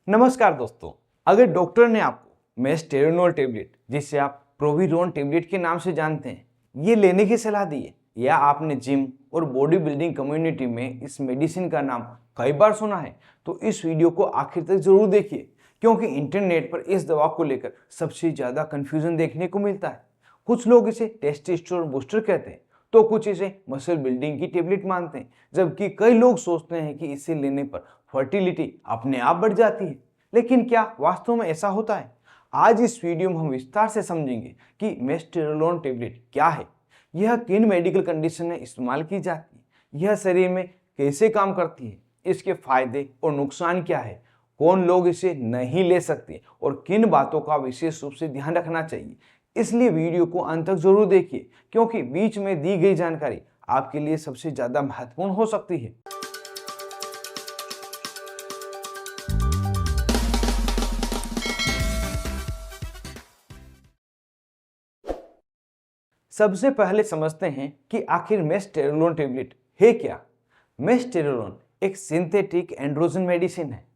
नमस्कार दोस्तों, अगर डॉक्टर ने आपको मेस्टेरोनोल टेबलेट, जिसे आप प्रोविरोन टेबलेट के नाम से जानते हैं, ये लेने की सलाह दी है, या आपने जिम और बॉडी बिल्डिंग कम्युनिटी में इस मेडिसिन का नाम कई बार सुना है, तो इस वीडियो को आखिर तक जरूर देखिए, क्योंकि इंटरनेट पर इस दवा को लेकर सबसे ज्यादा कंफ्यूजन देखने को मिलता है। कुछ लोग इसे टेस्टोस्टेरोन बूस्टर कहते हैं, तो कुछ इसे मसल बिल्डिंग की टेबलेट मानते हैं, जबकि कई लोग सोचते हैं कि इसे लेने पर फर्टिलिटी अपने आप बढ़ जाती है। लेकिन क्या वास्तव में ऐसा होता है? आज इस वीडियो में हम विस्तार से समझेंगे कि मेस्टेरोलोन टेबलेट क्या है, यह किन मेडिकल कंडीशन में इस्तेमाल की जाती है, यह शरीर में कैसे काम करती है, इसके फायदे और नुकसान क्या है, कौन लोग इसे नहीं ले सकते और किन बातों का विशेष रूप से ध्यान रखना चाहिए। इसलिए वीडियो को अंत तक जरूर देखिए, क्योंकि बीच में दी गई जानकारी आपके लिए सबसे ज्यादा महत्वपूर्ण हो सकती है। सबसे पहले समझते हैं कि आखिर मेस्टेरोलोन टेबलेट है क्या। मेस्टेरोलोन एक सिंथेटिक एंड्रोजन मेडिसिन है।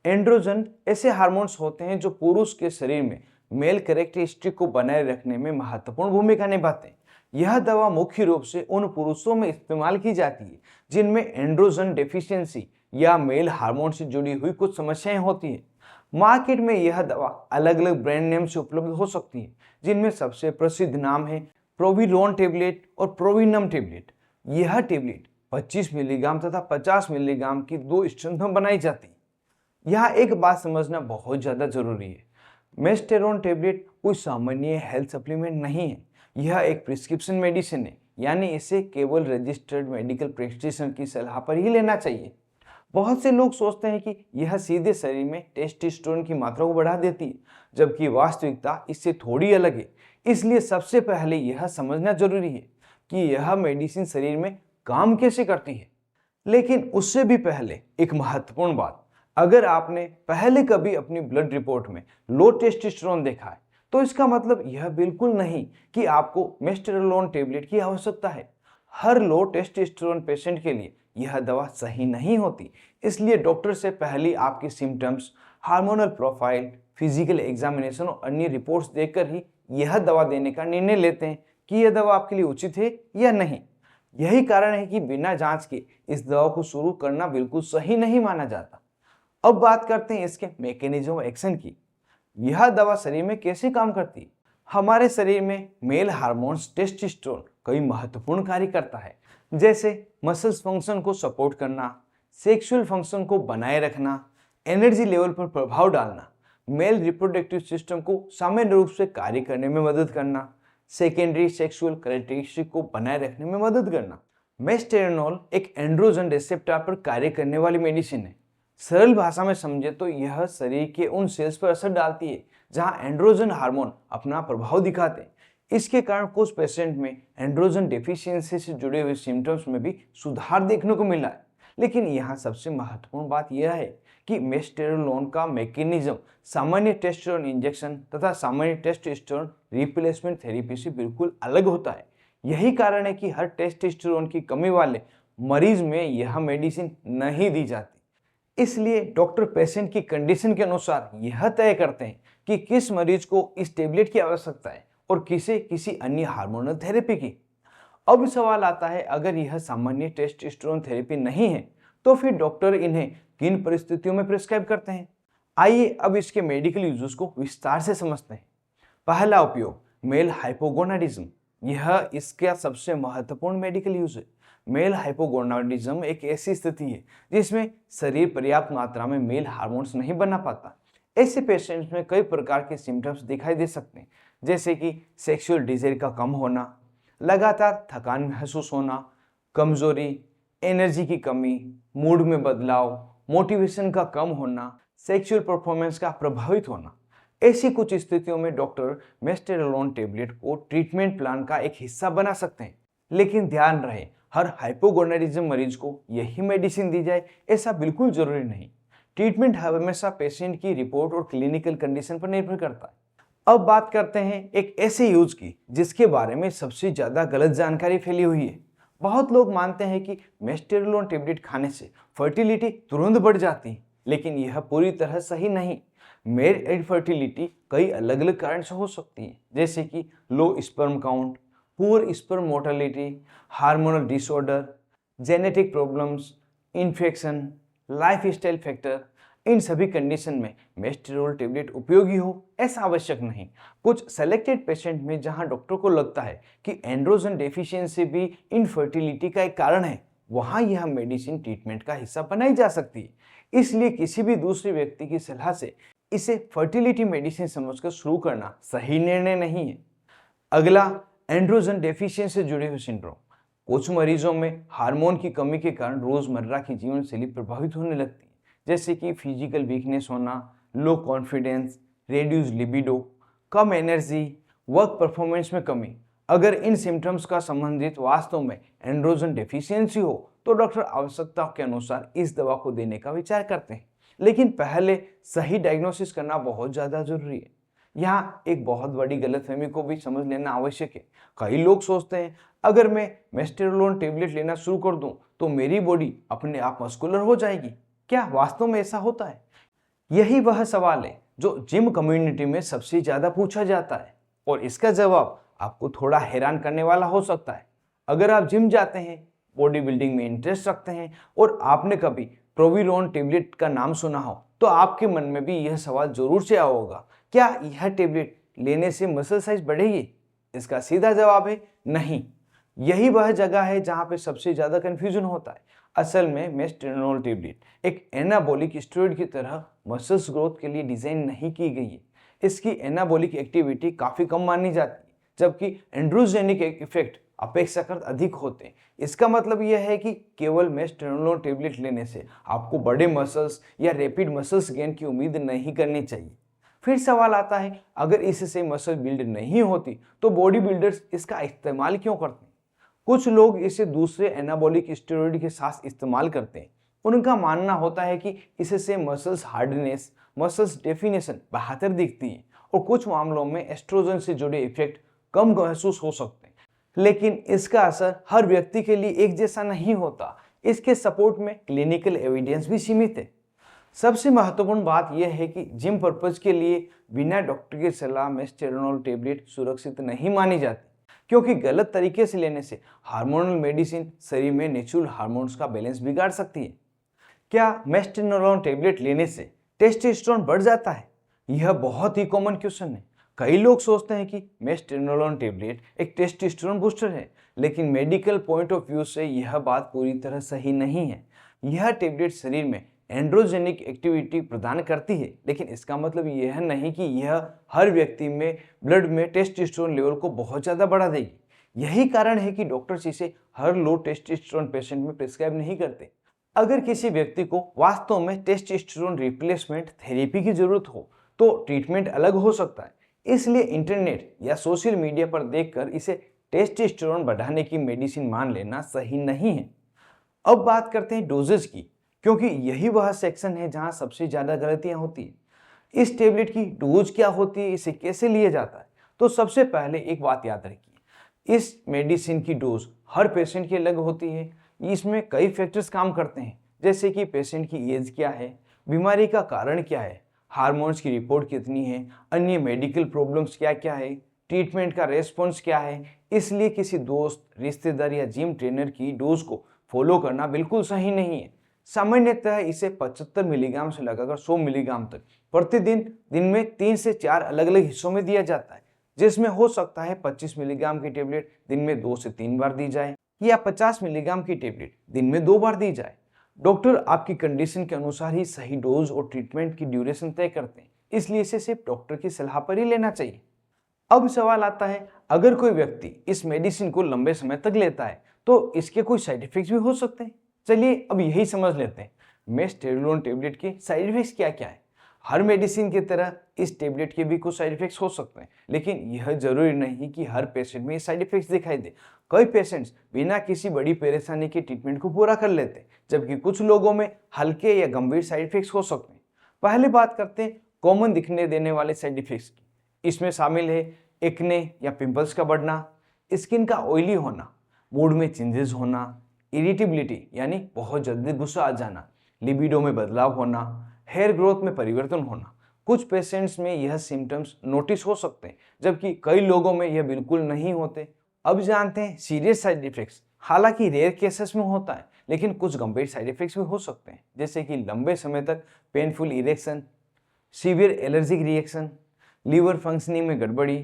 एंड्रोजन ऐसे हार्मोन्स होते हैं जो पुरुष के शरीर में मेल कैरेक्टरिस्टिक को बनाए रखने में महत्वपूर्ण भूमिका निभाते हैं। यह दवा मुख्य रूप से उन पुरुषों में इस्तेमाल की जाती है जिनमें एंड्रोजन डेफिशिएंसी या मेल हार्मोन से जुड़ी हुई कुछ समस्याएं होती है। मार्केट में यह दवा अलग अलग ब्रांड नेम से उपलब्ध हो सकती है, जिनमें सबसे प्रसिद्ध नाम है प्रोविरोन टेबलेट और प्रोविनम टेबलेट। यह टेबलेट 25 मिलीग्राम तथा 50 मिलीग्राम की दो स्ट्रेंथ में बनाई जाती है। यहाँ एक बात समझना बहुत ज़्यादा जरूरी है, मेस्टेरोन टेबलेट कोई सामान्य हेल्थ सप्लीमेंट नहीं है। यह एक प्रिस्क्रिप्शन मेडिसिन है, यानी इसे केवल रजिस्टर्ड मेडिकल प्रैक्टिशनर की सलाह पर ही लेना चाहिए। बहुत से लोग सोचते हैं कि यह सीधे शरीर में टेस्टोस्टेरोन की मात्रा को बढ़ा देती है, जबकि वास्तविकता इससे थोड़ी अलग है। इसलिए सबसे पहले यह समझना जरूरी है कि यह मेडिसिन शरीर में काम कैसे करती है। लेकिन उससे भी पहले एक महत्वपूर्ण बात, अगर आपने पहले कभी अपनी ब्लड रिपोर्ट में लो टेस्टोस्टेरोन देखा है, तो इसका मतलब यह बिल्कुल नहीं कि आपको मेस्टेरोलोन टेबलेट की आवश्यकता है। हर लो टेस्टोस्टेरोन पेशेंट के लिए यह दवा सही नहीं होती। इसलिए डॉक्टर से पहले आपकी symptoms, hormonal profile, physical examination और अन्य रिपोर्ट्स देखकर ही यह दवा देने का निर्णय लेते हैं कि यह दवा आपके लिए उचित है या नहीं। यही कारण है कि बिना जांच के इस दवा को शुरू करना बिल्कुल सही नहीं माना जाता। अब बात करते हैं इसके मैकेनिज्म ऑफ एक्शन की। यह दवा शरीर में कैसे काम करती है? हमारे शरीर में मेल हार्मोन्स टेस्टोस्टेरोन कई महत्वपूर्ण कार्य करता है, जैसे मसल्स फंक्शन को सपोर्ट करना, सेक्सुअल फंक्शन को बनाए रखना, एनर्जी लेवल पर प्रभाव डालना, मेल रिप्रोडक्टिव सिस्टम को सामान्य रूप से कार्य करने में मदद करना, सेकेंडरी सेक्सुअल कैरेक्टरिस्टिक को बनाए रखने में मदद करना। मेस्टेरोनोल एक एंड्रोजन रिसेप्टर पर कार्य करने वाली मेडिसिन है। सरल भाषा में समझे तो यह शरीर के उन सेल्स पर असर डालती है जहां एंड्रोजन हार्मोन अपना प्रभाव दिखाते हैं। इसके कारण कुछ पेशेंट में एंड्रोजन डेफिशिएंसी से जुड़े हुए सिम्टम्स में भी सुधार देखने को मिला है। लेकिन यहाँ सबसे महत्वपूर्ण बात यह है कि मेस्टेरोलोन का मैकेनिज्म सामान्य टेस्टोस्टेरोन इंजेक्शन तथा सामान्य टेस्टोस्टेरोन रिप्लेसमेंट थेरेपी से बिल्कुल अलग होता है। यही कारण है कि हर टेस्टोस्टेरोन की कमी वाले मरीज में यह मेडिसिन नहीं दी जाती। इसलिए डॉक्टर पेशेंट की कंडीशन के अनुसार यह तय करते हैं कि किस मरीज को इस टेबलेट की आवश्यकता है और किसे किसी अन्य हार्मोनल थेरेपी की। अब सवाल आता है, अगर यह सामान्य टेस्टोस्टेरोन थेरेपी नहीं है, तो फिर डॉक्टर इन्हें किन परिस्थितियों में प्रिस्क्राइब करते हैं? आइए अब इसके मेडिकल यूजेस को विस्तार से समझते हैं। पहला उपयोग, मेल हाइपोगोनाडिज्म। यह इसका सबसे महत्वपूर्ण मेडिकल यूज है। मेल हाइपोगोनाडिज्म एक ऐसी स्थिति है जिसमें शरीर पर्याप्त मात्रा में मेल हार्मोन्स नहीं बना पाता। ऐसे पेशेंट्स में कई प्रकार के सिम्टम्स दिखाई दे सकते हैं, जैसे कि सेक्सुअल डिजायर का कम होना, लगातार थकान महसूस होना, कमजोरी, एनर्जी की कमी, मूड में बदलाव, मोटिवेशन का कम होना, सेक्सुअल परफॉर्मेंस का प्रभावित होना। ऐसी कुछ स्थितियों में डॉक्टर मेस्टेरोलोन टेबलेट को ट्रीटमेंट प्लान का एक हिस्सा बना सकते हैं। लेकिन ध्यान रहे, हर हाइपोगोनाडिज्म मरीज को यही मेडिसिन दी जाए ऐसा बिल्कुल जरूरी नहीं। ट्रीटमेंट हमेशा पेशेंट की रिपोर्ट और क्लिनिकल कंडीशन पर निर्भर करता है। अब बात करते हैं एक ऐसे यूज की जिसके बारे में सबसे ज्यादा गलत जानकारी फैली हुई है। बहुत लोग मानते हैं कि मेस्टेरोलोन टेबलेट खाने से फर्टिलिटी तुरंत बढ़ जाती है। लेकिन यह पूरी तरह सही नहीं। मेल इनफर्टिलिटी कई अलग अलग कारण से हो सकती है, जैसे कि low sperm count, poor sperm mortality, hormonal disorder, genetic problems, infection, lifestyle factor. इन सभी कंडीशन में मेस्टेरोल टेबलेट उपयोगी हो ऐसा आवश्यक नहीं। कुछ सेलेक्टेड पेशेंट में जहां डॉक्टर को लगता है कि एंड्रोजन डेफिशिएंसी भी इनफर्टिलिटी का एक कारण है, वहां यह मेडिसिन ट्रीटमेंट का हिस्सा बनाई जा सकती है। इसलिए किसी भी दूसरे व्यक्ति की सलाह से इसे फर्टिलिटी मेडिसिन समझकर शुरू करना सही निर्णय नहीं है। अगला, एंड्रोजन डेफिशिएंसी से जुड़े हुए सिंड्रोम। कुछ मरीजों में हार्मोन की कमी के कारण रोजमर्रा की जीवन शैली प्रभावित होने लगती है, जैसे कि फिजिकल वीकनेस होना, लो कॉन्फिडेंस, रेड्यूस लिबिडो, कम एनर्जी, वर्क परफॉर्मेंस में कमी। अगर इन सिम्टम्स का संबंधित वास्तव में एंड्रोजन डेफिशिएंसी हो तो डॉक्टर आवश्यकता के अनुसार इस दवा को देने का विचार करते हैं, लेकिन पहले सही डायग्नोसिस करना बहुत ज़्यादा जरूरी है। यहाँ एक बहुत बड़ी गलतफहमी को भी समझ लेना आवश्यक है। कई लोग सोचते हैं अगर मैं मेस्टेरोलोन टेबलेट लेना शुरू कर दूं तो मेरी बॉडी अपने आप मस्कुलर हो जाएगी। क्या वास्तव में ऐसा होता है? यही वह सवाल है जो जिम कम्युनिटी में सबसे ज्यादा पूछा जाता है, और इसका जवाब आपको थोड़ा हैरान करने वाला हो सकता है। अगर आप जिम जाते हैं, बॉडी बिल्डिंग में इंटरेस्ट रखते हैं और आपने कभी प्रोविरोन टेबलेट का नाम सुना हो तो आपके मन में भी यह सवाल जरूर से आया होगा, क्या यह टेबलेट लेने से मसल साइज बढ़ेगी? इसका सीधा जवाब है नहीं। यही वह जगह है जहां पे सबसे ज्यादा कंफ्यूजन होता है। असल में मेस्टेरोल टेबलेट एक एनाबॉलिक स्टेरॉइड की तरह मसल्स ग्रोथ के लिए डिजाइन नहीं की गई है। इसकी एनाबॉलिक एक्टिविटी काफी कम मानी जाती है, जबकि एंड्रोजेनिक इफेक्ट अपेक्षाकृत अधिक होते हैं। इसका मतलब यह है कि केवल मेस्टेरोल टेबलेट लेने से आपको बड़े मसल्स या रैपिड मसल्स गेन की उम्मीद नहीं करनी चाहिए। फिर सवाल आता है, अगर इससे मसल बिल्ड नहीं होती तो बॉडी बिल्डर्स इसका इस्तेमाल क्यों करते हैं? कुछ लोग इसे दूसरे एनाबॉलिक स्टेरॉइड के साथ इस्तेमाल करते हैं। उनका मानना होता है कि इससे मसल्स हार्डनेस, मसल्स डेफिनेशन बेहतर दिखती है और कुछ मामलों में एस्ट्रोजन से जुड़े इफेक्ट कम महसूस हो सकते हैं। लेकिन इसका असर हर व्यक्ति के लिए एक जैसा नहीं होता। इसके सपोर्ट में क्लिनिकल एविडेंस भी सीमित है। सबसे महत्वपूर्ण बात यह है कि जिम पर्पज के लिए बिना डॉक्टर की सलाह में मेस्टेरोल टेबलेट सुरक्षित नहीं मानी जाती, क्योंकि गलत तरीके से लेने से हार्मोनल मेडिसिन शरीर में नेचुरल हार्मोन्स का बैलेंस बिगाड़ सकती है। क्या मेस्टेरोल टेबलेट लेने से टेस्टोस्टेरोन बढ़ जाता है? यह बहुत ही कॉमन क्वेश्चन है। कई लोग सोचते हैं कि मेस्टेरोल टेबलेट एक टेस्टोस्टेरोन बूस्टर है, लेकिन मेडिकल पॉइंट ऑफ व्यू से यह बात पूरी तरह सही नहीं है। यह टेबलेट शरीर में एंड्रोजेनिक एक्टिविटी प्रदान करती है, लेकिन इसका मतलब यह नहीं कि यह हर व्यक्ति में ब्लड में टेस्टोस्टेरोन लेवल को बहुत ज़्यादा बढ़ा देगी। यही कारण है कि डॉक्टर्स इसे हर लो टेस्टोस्टेरोन पेशेंट में प्रिस्क्राइब नहीं करते। अगर किसी व्यक्ति को वास्तव में टेस्टोस्टेरोन रिप्लेसमेंट थेरेपी की जरूरत हो तो ट्रीटमेंट अलग हो सकता है। इसलिए इंटरनेट या सोशल मीडिया पर देखकर इसे टेस्टोस्टेरोन बढ़ाने की मेडिसिन मान लेना सही नहीं है। अब बात करते हैं डोजेज की, क्योंकि यही वह सेक्शन है जहां सबसे ज्यादा गलतियां होती है। इस टेबलेट की डोज क्या होती है, इसे कैसे लिया जाता है? तो सबसे पहले एक बात याद रखिए, इस मेडिसिन की डोज हर पेशेंट की अलग होती है। इसमें कई फैक्टर्स काम करते हैं, जैसे कि पेशेंट की एज क्या है, बीमारी का कारण क्या है, हार्मोन्स की रिपोर्ट कितनी है, अन्य मेडिकल प्रॉब्लम्स क्या क्या है, ट्रीटमेंट का रेस्पॉन्स क्या है। इसलिए किसी दोस्त, रिश्तेदार या जिम ट्रेनर की डोज को फॉलो करना बिल्कुल सही नहीं है। सामान्यतः इसे 75 मिलीग्राम से लगाकर 100 मिलीग्राम तक प्रतिदिन दिन में 3 से 4 अलग अलग हिस्सों में दिया जाता है, जिसमें हो सकता है 25 मिलीग्राम की टेबलेट दिन में 2 से 3 बार दी जाए या 50 मिलीग्राम की टेबलेट दिन में 2 बार दी जाए। डॉक्टर आपकी कंडीशन के अनुसार ही सही डोज और ट्रीटमेंट की ड्यूरेशन तय करते हैं, इसलिए इसे सिर्फ डॉक्टर की सलाह पर ही लेना चाहिए। अब सवाल आता है, अगर कोई व्यक्ति इस मेडिसिन को लंबे समय तक लेता है तो इसके कोई साइड इफेक्ट्स भी हो सकते हैं। चलिए अब यही समझ लेते हैं, मेस्टेरोल टेबलेट के साइड इफेक्ट्स क्या क्या है। हर मेडिसिन की तरह इस टेबलेट के भी कुछ साइड इफेक्ट्स हो सकते हैं, लेकिन यह जरूरी नहीं कि हर पेशेंट में ये साइड इफेक्ट्स दिखाई दे। कई पेशेंट्स बिना किसी बड़ी परेशानी के ट्रीटमेंट को पूरा कर लेते हैं, जबकि कुछ लोगों में हल्के या गंभीर साइड इफेक्ट्स हो सकते हैं। पहले बात करते हैं कॉमन दिखने देने वाले साइड इफेक्ट्स की। इसमें शामिल है एक्ने या पिंपल्स का बढ़ना, स्किन का ऑयली होना, मूड में चेंजेस होना, इरिटेबिलिटी यानी बहुत जल्दी गुस्सा आ जाना, लिबिडो में बदलाव होना, हेयर ग्रोथ में परिवर्तन होना। कुछ पेशेंट्स में यह सिम्टम्स नोटिस हो सकते हैं, जबकि कई लोगों में यह बिल्कुल नहीं होते। अब जानते हैं सीरियस साइड इफेक्ट्स। हालांकि रेयर केसेस में होता है, लेकिन कुछ गंभीर साइड इफेक्ट्स भी हो सकते हैं, जैसे कि लंबे समय तक painful erection, severe allergic reaction, liver functioning में गड़बड़ी,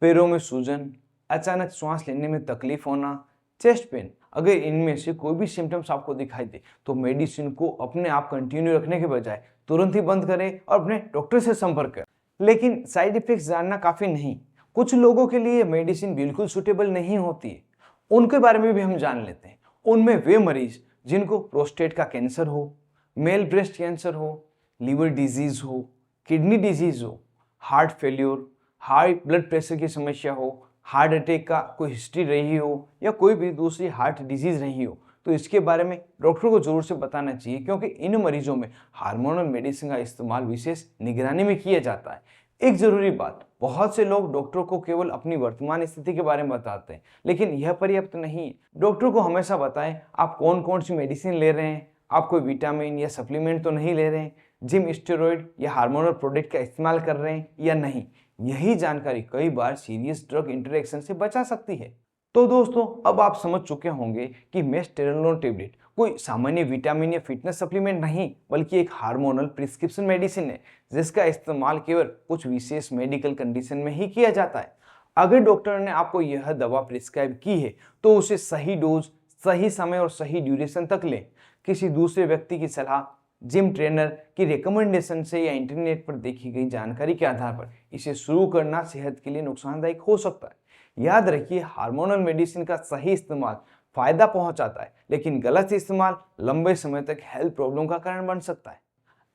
पैरों में सूजन, अचानक श्वास लेने में तकलीफ होना, चेस्ट पेन। अगर इनमें से कोई भी सिम्टम्स आपको दिखाई दे तो मेडिसिन को अपने आप कंटिन्यू रखने के बजाय तुरंत ही बंद करें और अपने डॉक्टर से संपर्क करें। लेकिन साइड इफेक्ट्स जानना काफ़ी नहीं। कुछ लोगों के लिए मेडिसिन बिल्कुल सूटेबल नहीं होती है, उनके बारे में भी हम जान लेते हैं। उनमें वे मरीज जिनको प्रोस्टेट का कैंसर हो, मेल ब्रेस्ट कैंसर हो, लीवर डिजीज हो, किडनी डिजीज हो, heart failure, high blood pressure की समस्या हो, हार्ट अटैक का कोई हिस्ट्री रही हो या कोई भी दूसरी हार्ट डिजीज रही हो, तो इसके बारे में डॉक्टर को जरूर से बताना चाहिए, क्योंकि इन मरीजों में हार्मोनल मेडिसिन का इस्तेमाल विशेष निगरानी में किया जाता है। एक जरूरी बात, बहुत से लोग डॉक्टर को केवल अपनी वर्तमान स्थिति के बारे में बताते हैं, लेकिन यह पर्याप्त नहीं है। डॉक्टर को हमेशा बताएं आप कौन कौन सी मेडिसिन ले रहे हैं, आप कोई विटामिन या सप्लीमेंट तो नहीं ले रहे हैं, जिम स्टेरॉइड या हार्मोनल प्रोडक्ट का इस्तेमाल कर रहे हैं या नहीं। यही जानकारी कई बार सीरियस ड्रग इंटरेक्शन से बचा सकती है। तो दोस्तों, अब आप समझ चुके होंगे कि मेस्टेरोलोन टेबलेट कोई सामान्य विटामिन या फिटनेस सप्लीमेंट नहीं, बल्कि एक हार्मोनल प्रिस्क्रिप्शन मेडिसिन है, जिसका इस्तेमाल केवल कुछ विशेष मेडिकल कंडीशन में ही किया जाता है। अगर डॉक्टर ने आपको यह दवा प्रिस्क्राइब की है तो उसे सही डोज, सही समय और सही ड्यूरेशन तक लें। किसी दूसरे व्यक्ति की सलाह, जिम ट्रेनर की रिकमेंडेशन से या इंटरनेट पर देखी गई जानकारी के आधार पर इसे शुरू करना सेहत के लिए नुकसानदायक हो सकता है। याद रखिए, हार्मोनल मेडिसिन का सही इस्तेमाल फायदा पहुंचाता है, लेकिन गलत इस्तेमाल लंबे समय तक हेल्थ प्रॉब्लम का कारण बन सकता है।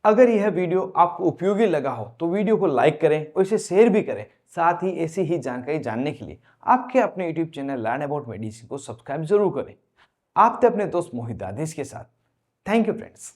अगर यह वीडियो आपको उपयोगी लगा हो तो वीडियो को लाइक करें और इसे शेयर भी करें। साथ ही ऐसी ही जानकारी जानने के लिए आपके अपने YouTube channel learn about medicine को सब्सक्राइब जरूर करें। आप थे अपने दोस्त मोहित दादिश के साथ। Thank you friends.